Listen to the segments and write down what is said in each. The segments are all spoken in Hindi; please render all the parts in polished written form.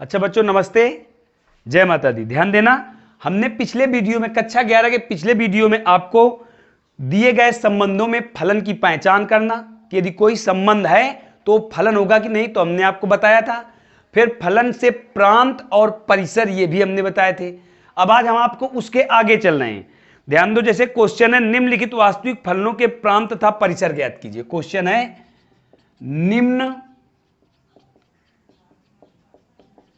अच्छा बच्चों नमस्ते, जय माता दी। ध्यान देना, हमने पिछले वीडियो में कक्षा 11 के पिछले वीडियो में आपको दिए गए संबंधों में फलन की पहचान करना कि यदि कोई संबंध है तो फलन होगा कि नहीं, तो हमने आपको बताया था। फिर फलन से प्रांत और परिसर ये भी हमने बताए थे। अब आज हम आपको उसके आगे चल रहे हैं। ध्यान दो, जैसे क्वेश्चन है निम्नलिखित वास्तविक फलनों के प्रांत तथा परिसर ज्ञात कीजिए। क्वेश्चन है निम्न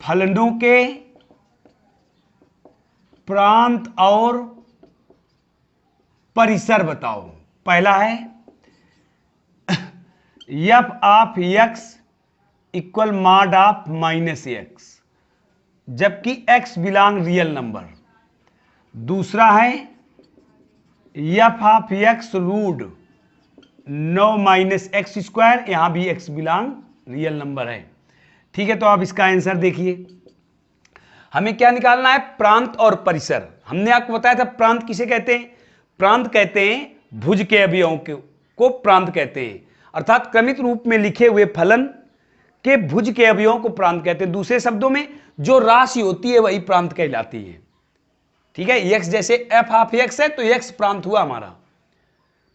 फलनों के प्रांत और परिसर बताओ। पहला है f of x equal mod of minus x, जबकि एक्स बिलोंग रियल नंबर। दूसरा है f of x root 9 minus x square, यहां भी एक्स बिलोंग रियल नंबर है। ठीक है, तो आप इसका आंसर देखिए। हमें क्या निकालना है? प्रांत और परिसर। हमने आपको बताया था प्रांत किसे कहते हैं? प्रांत कहते हैं भुज के अवयवों को प्रांत कहते हैं, अर्थात क्रमित रूप में लिखे हुए फलन के भुज के अवयवों को प्रांत कहते हैं। दूसरे शब्दों में जो राशि होती है वही प्रांत कहलाती है। ठीक है, एक्स जैसे एफ ऑफ एक्स है तो एक्स प्रांत हुआ हमारा।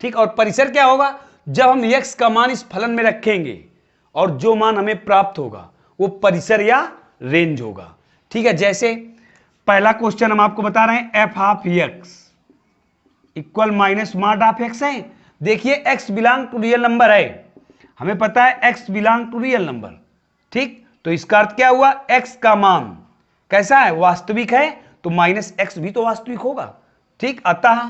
ठीक, और परिसर क्या होगा? जब हम एक्स का मान इस फलन में रखेंगे और जो मान हमें प्राप्त होगा वो परिसर या रेंज होगा। ठीक है, जैसे पहला क्वेश्चन हम आपको बता रहे हैं f of x equal minus mod of x है। देखिए x belong to real number है, हमें पता है x belong to real number. ठीक, तो इसका अर्थ क्या हुआ? एक्स का मान कैसा है? वास्तविक है, तो माइनस एक्स भी तो वास्तविक होगा। ठीक, अतः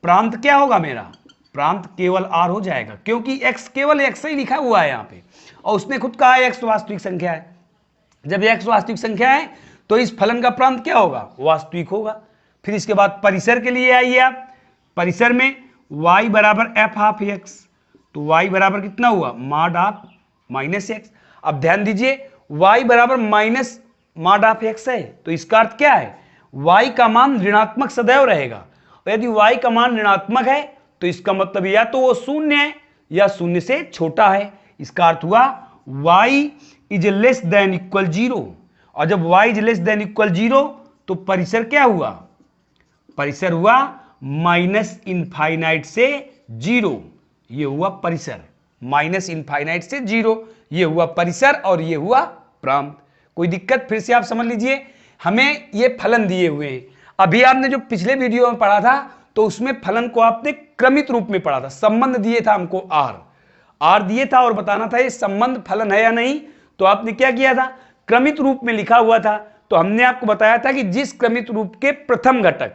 प्रांत क्या होगा मेरा? प्रांत केवल आर हो जाएगा, क्योंकि एक्स केवल एक्स ही लिखा हुआ है यहां पे, और उसने खुद कहा है एक्स वास्तविक संख्या है। जब एक्स वास्तविक संख्या है तो इस फलन का प्रांत क्या होगा? वास्तविक होगा। फिर इसके बाद परिसर के लिए आइए आप। परिसर में y बराबर एफ ऑफ एक्स, तो y बराबर कितना हुआ? Mod of minus x. अब ध्यान दीजिए y बराबर माइनस मॉड ऑफ एक्स है, तो इसका अर्थ क्या है? y का मान ऋणात्मक सदैव रहेगा, और यदि y का मान ऋणात्मक है तो इसका मतलब या तो वो शून्य है या शून्य से छोटा है। इसका अर्थ हुआ y is less than equal 0, और जब y is less than equal 0 तो परिसर क्या हुआ? परिसर हुआ माइनस इनफाइनाइट से 0, ये हुआ परिसर। माइनस इनफाइनाइट से 0 ये हुआ परिसर, और ये हुआ प्रांत। कोई दिक्कत? फिर से आप समझ लीजिए, हमें ये फलन दिए हुए हैं। अभी आपने जो पिछले वीडियो में पढ़ा था तो उसमें फलन को आपने क्रमित रूप में पढ़ा था। संबंध दिए था हमको आर दिए था और बताना था ये संबंध फलन है या नहीं। तो आपने क्या किया था? क्रमित रूप में लिखा हुआ था, तो हमने आपको बताया था कि जिस क्रमित रूप के प्रथम घटक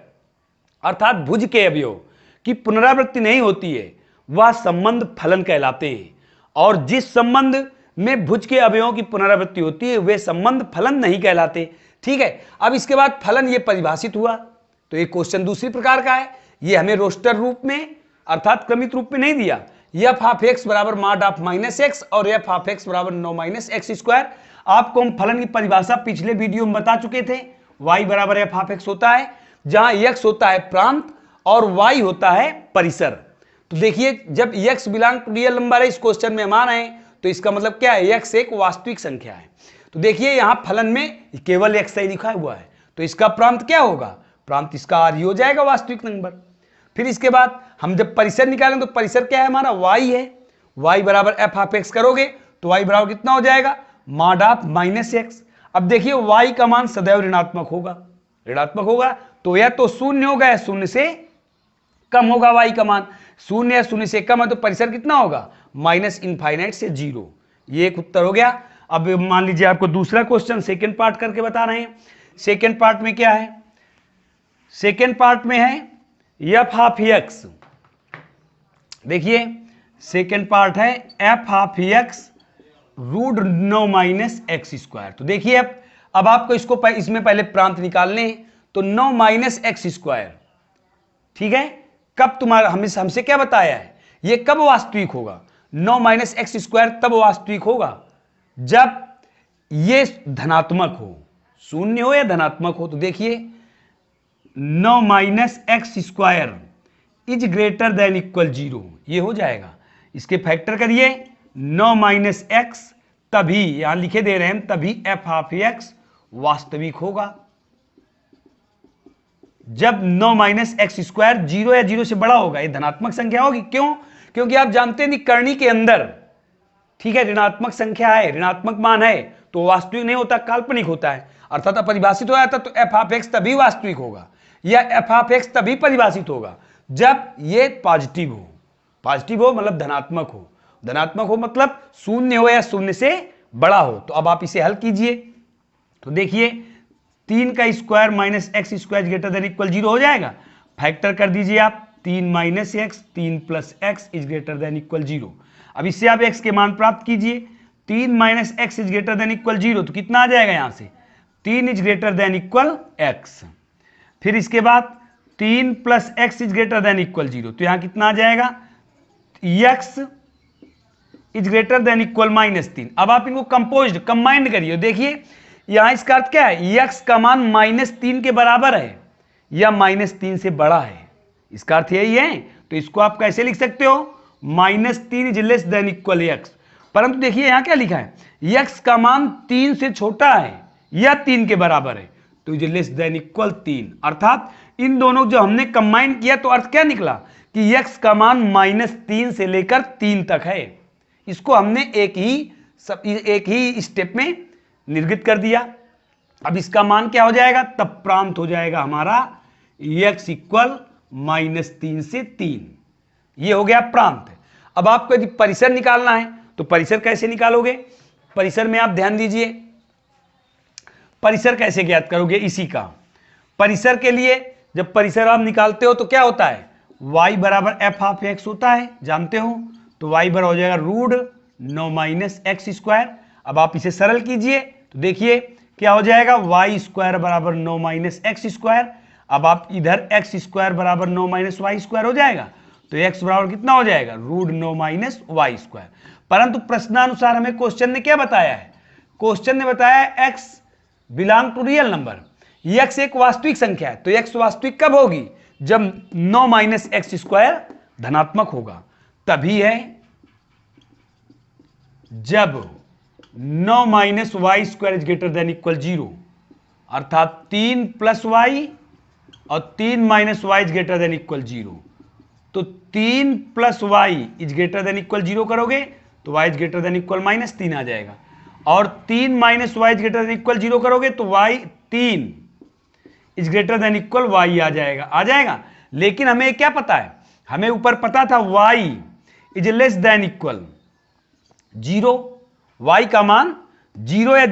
अर्थात भुज के अवयव की पुनरावृत्ति नहीं होती है वह संबंध फलन कहलाते हैं, और जिस संबंध में भुज के अवयवों की पुनरावृत्ति होती है वे संबंध फलन नहीं कहलाते। ठीक है, अब इसके बाद फलन ये परिभाषित हुआ, तो ये क्वेश्चन दूसरी प्रकार का है। ये हमें रोस्टर रूप में अर्थात क्रमित रूप में नहीं दिया। एफ ऑफ एक्स बराबर मॉड ऑफ माइनस एक्स और एफ ऑफ एक्स बराबर 9 माइनस एक्स स्क्वायर। आपको हम फलन की परिभाषा पिछले वीडियो में बता चुके थे। y बराबर एफ ऑफ एक्स होता है, जहां x होता है प्रांत और y होता है परिसर। तो देखिए जब x belong to real number है इस क्वेश्चन में मान आए, तो इसका मतलब क्या है? x एक वास्तविक संख्या है। तो देखिए यहां फलन में केवल x ही लिखा हुआ है, तो इसका प्रांत क्या होगा? प्रांत इसका आर ही हो जाएगा, वास्तविक नंबर। फिर इसके बाद हम जब परिसर निकालें तो परिसर क्या है हमारा? y है। y बराबर एफ ऑफ एक्स करोगे तो y बराबर कितना हो जाएगा? Mod of minus x. अब देखिए y का मान सदैव ऋणात्मक होगा, ऋणात्मक होगा तो या तो शून्य होगा या शून्य से कम होगा। y का मान शून्य या शून्य से कम है तो परिसर कितना होगा? माइनस इनफाइनाइट से 0। ये एक उत्तर हो गया। अब मान लीजिए आपको दूसरा क्वेश्चन सेकेंड पार्ट करके बता रहे हैं। सेकेंड पार्ट में क्या है? सेकेंड पार्ट में है एफ ऑफ एक्स। देखिए सेकेंड पार्ट है f of x root 9 minus x square. तो देखिए अब आपको इसको इसमें पहले प्रांत निकालने हैं, तो 9 माइनस एक्स स्क्वायर। ठीक है, कब तुम्हारा हमसे क्या बताया है? ये कब वास्तविक होगा? 9 माइनस एक्स स्क्वायर तब वास्तविक होगा जब ये धनात्मक हो, शून्य हो या धनात्मक हो। तो देखिए 9 minus x square is greater than equal 0, ये हो जाएगा। इसके फैक्टर करिए 9 माइनस एक्स तभी, यहां लिखे दे रहे हैं तभी एफ ऑफ एक्स वास्तविक होगा। जब 9 माइनस एक्स स्क्वायर 0 या 0 से बड़ा होगा, ये धनात्मक संख्या होगी। क्यों? क्योंकि आप जानते हैं करणी के अंदर, ठीक है, ऋणात्मक संख्या है, ऋणात्मक मान है तो वास्तविक नहीं होता, काल्पनिक होता है, अर्थात अपरिभाषित हो जाता। तो एफ ऑफ एक्स तभी वास्तविक होगा या एफ ऑफ एक्स तभी परिभाषित होगा जब ये पॉजिटिव हो। पॉजिटिव हो मतलब धनात्मक हो, धनात्मक हो मतलब शून्य हो या शून्य से बड़ा हो। तो अब आप इसे हल कीजिए। तो देखिए 3 का square minus x square greater than equal 0 हो जाएगा। फैक्टर कर दीजिए आप, 3 minus x 3 plus x is greater than equal 0। अब इससे आप एक्स के मान प्राप्त कीजिए। 3 minus x is greater than equal 0, तो कितना आ जाएगा यहां से 3 is greater than equal x. फिर इसके बाद 3 plus x is greater than equal 0, तो यहां कितना आ जाएगा x is greater than equal -3। अब आप इनको कंबाइंड करिए, देखिए यहां इसका अर्थ क्या है, एक्स का मान -3 के बराबर है या -3 से बड़ा है, इसका अर्थ यही है। तो इसको आप कैसे लिख सकते हो, -3 is less than equal x. परंतु देखिए यहां क्या लिखा है, एक्स का मान 3 से छोटा है या 3 के बराबर है, तो इज लेस देन इक्वल 3। अर्थात इन दोनों जो हमने कंबाइन किया तो अर्थ क्या निकला कि एक्स का मान -3 से लेकर 3 तक है। इसको हमने एक ही स्टेप में निर्गत कर दिया। अब इसका मान क्या हो जाएगा, तब प्रांत हो जाएगा हमारा x इक्वल -3 से 3। ये हो गया प्रांत। अब आपको यदि परिसर निकालना है तो परिसर कैसे निकालोगे, परिसर में आप ध्यान दीजिए, परिसर कैसे ज्ञात करोगे इसी का। परिसर के लिए जब परिसर आप निकालते हो तो क्या होता है, y बराबर एफ ऑफ एक्स होता है, जानते हो। तो y बराबर हो जाएगा √9 माइनस एक्स स्क्वायर। अब आप इसे सरल कीजिए तो देखिए क्या हो जाएगा, y स्क्वायर बराबर 9 माइनस एक्स स्क्वायर। अब आप इधर x स्क्वायर बराबर 9 माइनस वाई स्क्वायर हो जाएगा, तो x बराबर कितना हो जाएगा, √9 माइनस वाई स्क्वायर। परंतु प्रश्नानुसार हमें क्वेश्चन ने क्या बताया है, क्वेश्चन ने बताया x belong to real number, x एक वास्तविक संख्या है। तो x वास्तविक कब होगी, जब 9 माइनस एक्स स्क्वायर धनात्मक होगा, तभी है जब 9 minus y square is greater than equal 0, अर्थात 3 प्लस वाई और 3 minus y is greater than equal 0। तो 3 plus y is greater than equal 0 करोगे तो y is greater than equal -3 आ जाएगा, और 3 minus y is greater than equal 0 करोगे तो y 3 is greater than equal y आ जाएगा। लेकिन हमें क्या पता है, हमें ऊपर पता था y is less than equal 0, y का मान 0 या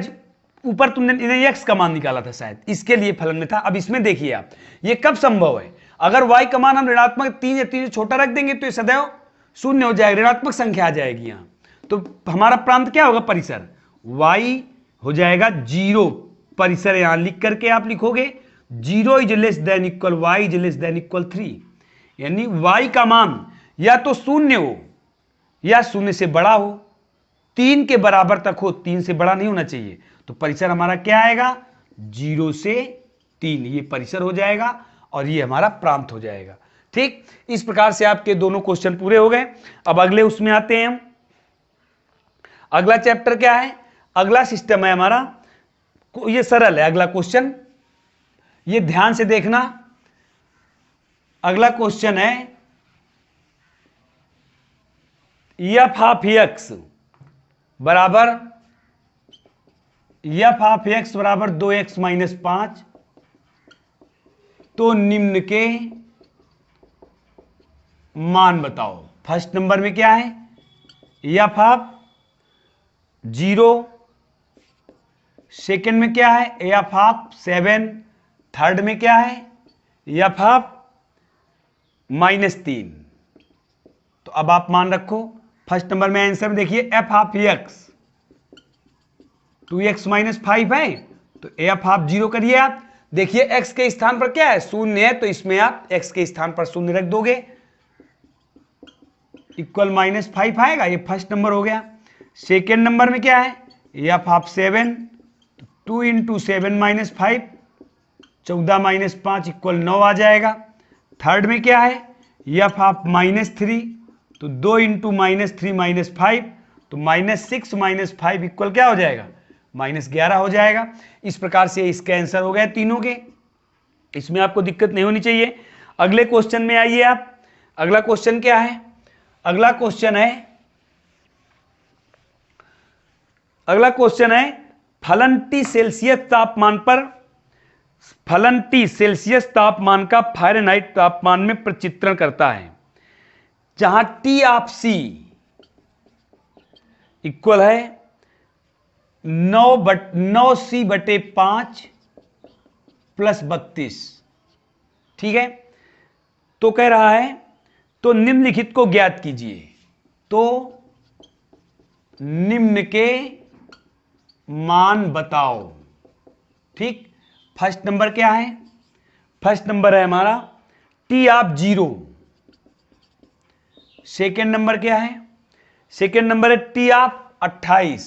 ऊपर तुमने x का मान निकाला था शायद, इसके लिए फलन में था। अब इसमें देखिए आप, ये कब संभव है, अगर y का मान हम ऋणात्मक 3 या 3 से छोटा रख देंगे तो ये सदैव शून्य हो जाएगा, ऋणात्मक संख्या आ जाएगी यहाँ। तो हमारा प्रांत क्या होगा, परिसर y हो जाएगा 0। परिसर यहां लिख करके आप लिखोगे 0 is less than equal y is less than equal 3, यानी y का मान या तो शून्य हो या शून्य से बड़ा हो, 3 के बराबर तक हो, 3 से बड़ा नहीं होना चाहिए। तो परिसर हमारा क्या आएगा, 0 से 3, ये परिसर हो जाएगा और ये हमारा प्रांत हो जाएगा। ठीक, इस प्रकार से आपके दोनों क्वेश्चन पूरे हो गए। अब अगले उसमें आते हैं हम। अगला चैप्टर क्या है, अगला सिस्टम है हमारा, ये सरल है अगला क्वेश्चन, ये ध्यान से देखना। अगला क्वेश्चन है एफ ऑफ एक्स बराबर 2x माइनस 5, तो निम्न के मान बताओ। फर्स्ट नंबर में क्या है, एफ ऑफ 0, सेकेंड में क्या है एफ ऑफ 7, थर्ड में क्या है एफ ऑफ -3। तो अब आप मान रखो, फर्स्ट नंबर में आंसर में देखिए F of x 2x minus 5 है, तो एफ ऑफ 0 करिए आप। देखिए x के स्थान पर क्या है, शून्य है, तो इसमें आप x के स्थान पर शून्य रख दोगे, इक्वल -5 आएगा, ये फर्स्ट नंबर हो गया। सेकेंड नंबर में क्या है f of 7, 2 into 7 minus 5, 14 minus 5 equal 9 आ जाएगा। थर्ड में क्या है एफ ऑफ -3, तो 2 इंटू -3 माइनस 5, तो -6 - 5 इक्वल क्या हो जाएगा, -11 हो जाएगा। इस प्रकार से इसका आंसर हो गया तीनों के, इसमें आपको दिक्कत नहीं होनी चाहिए। अगले क्वेश्चन में आइए आप। अगला क्वेश्चन क्या है, अगला क्वेश्चन है फलन T सेल्सियस तापमान पर, फलन T सेल्सियस तापमान का फ़ारेनहाइट तापमान में प्रचित्रण करता है, जहां T ऑफ C इक्वल है 9C/5 + 32। ठीक है, तो कह रहा है तो निम्नलिखित को ज्ञात कीजिए। तो निम्न के मान बताओ। ठीक, फर्स्ट नंबर क्या है, फर्स्ट नंबर है हमारा T ऑफ 0। सेकेंड नंबर क्या है, सेकेंड नंबर है T ऑफ 28।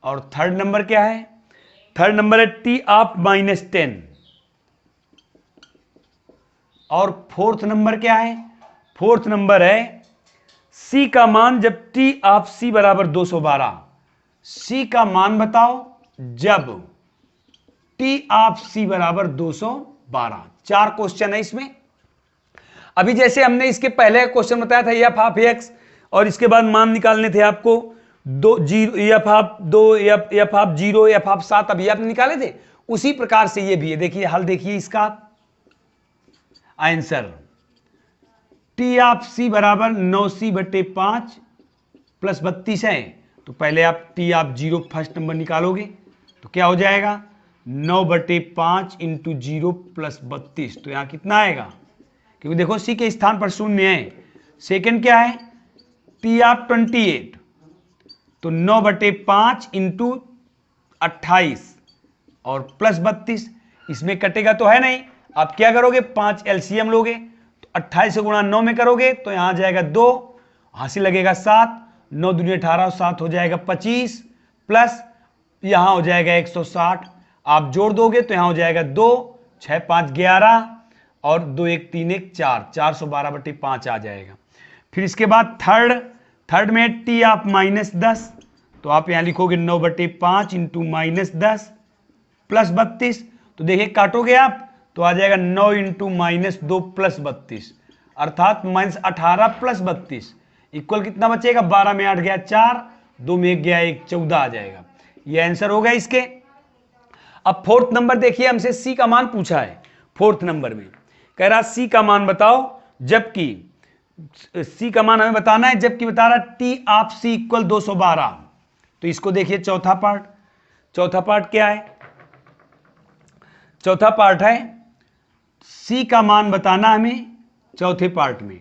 और थर्ड नंबर क्या है, थर्ड नंबर है T ऑफ -10। और फोर्थ नंबर क्या है, फोर्थ नंबर है C का मान जब T ऑफ C बराबर 212। C का मान बताओ जब T ऑफ C बराबर 212। 4 क्वेश्चन है इसमें। अभी जैसे हमने इसके पहले क्वेश्चन बताया था एफ ऑफ एक्स, और इसके बाद मान निकालने थे आपको F of 2, F of 0, F of 7, अभी आपने निकाले थे। उसी प्रकार से ये भी है। देखिए हल देखिए इसका आंसर, T ऑफ C बराबर 9C/5 + 32 है। तो पहले आप T ऑफ 0 फर्स्ट नंबर निकालोगे तो क्या हो जाएगा 9/5 × 0 + 32। तो यहां कितना आएगा, क्योंकि देखो C के स्थान पर 0 है। सेकंड क्या है T ऑफ 28, तो 9/5 × 28 और +32। इसमें कटेगा तो है नहीं, आप क्या करोगे 5 एलसीएम लोगे, तो 28 से गुणा 9 में करोगे तो यहां आ जाएगा 2, हासिल लगेगा 7, 9 दूनी 18 और 7 हो जाएगा 25, प्लस यहां हो जाएगा 160। आप जोड़ दोगे तो यहां हो जाएगा 2, 6 5 11 और 2 1 3 1 4, 412/5 आ जाएगा। फिर इसके बाद थर्ड में T ऑफ -10, तो आप यहां लिखोगे 9/5 × -10 + 32। तो देखिए काटोगे आप तो आ जाएगा 9 × -2 + 32, अर्थात -18 + 32 इक्वल कितना बचेगा, 12 में 8 गया 4, 2 में 1 गया 1, 14 आ जाएगा। ये आंसर होगा इसके। अब फोर्थ नंबर देखिए, हमसे C का मान पूछा है। फोर्थ नंबर में कह रहा C का मान बताओ, जबकि C का मान हमें बताना है, जबकि बता रहा T ऑफ C इक्वल 212। तो इसको देखिए चौथा पार्ट, चौथा पार्ट क्या है, चौथा पार्ट है C का मान बताना हमें चौथे पार्ट में,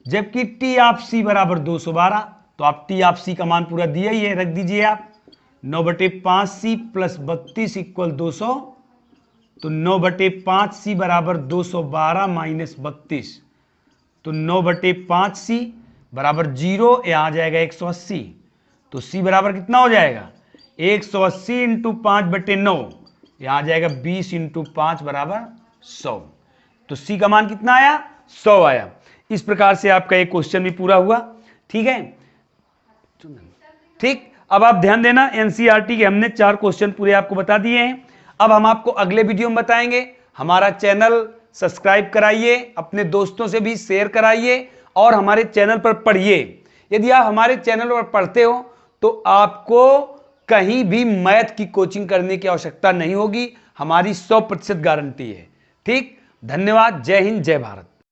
जबकि T ऑफ C बराबर 212। तो आप T ऑफ C का मान पूरा दिया ही है, रख दीजिए आप 9/5C + 32 = 200। तो 9/5C बराबर 212 - 32, तो 9/5C बराबर 0, यहाँ आ जाएगा 180। तो C बराबर कितना हो जाएगा 180 × 5/9, यहाँ आ जाएगा 20 × 5 बराबर 100। तो C का मान कितना आया 100 आया। इस प्रकार से आपका एक क्वेश्चन भी पूरा हुआ। ठीक है, ठीक। अब आप ध्यान देना, एनसीईआरटी के हमने 4 क्वेश्चन पूरे आपको बता दिए हैं। अब हम आपको अगले वीडियो में बताएंगे। हमारा चैनल सब्सक्राइब कराइए, अपने दोस्तों से भी शेयर कराइए और हमारे चैनल पर पढ़िए। यदि आप हमारे चैनल पर पढ़ते हो तो आपको कहीं भी मैथ की कोचिंग करने की आवश्यकता नहीं होगी, हमारी 100% गारंटी है। ठीक, धन्यवाद। जय हिंद, जय भारत।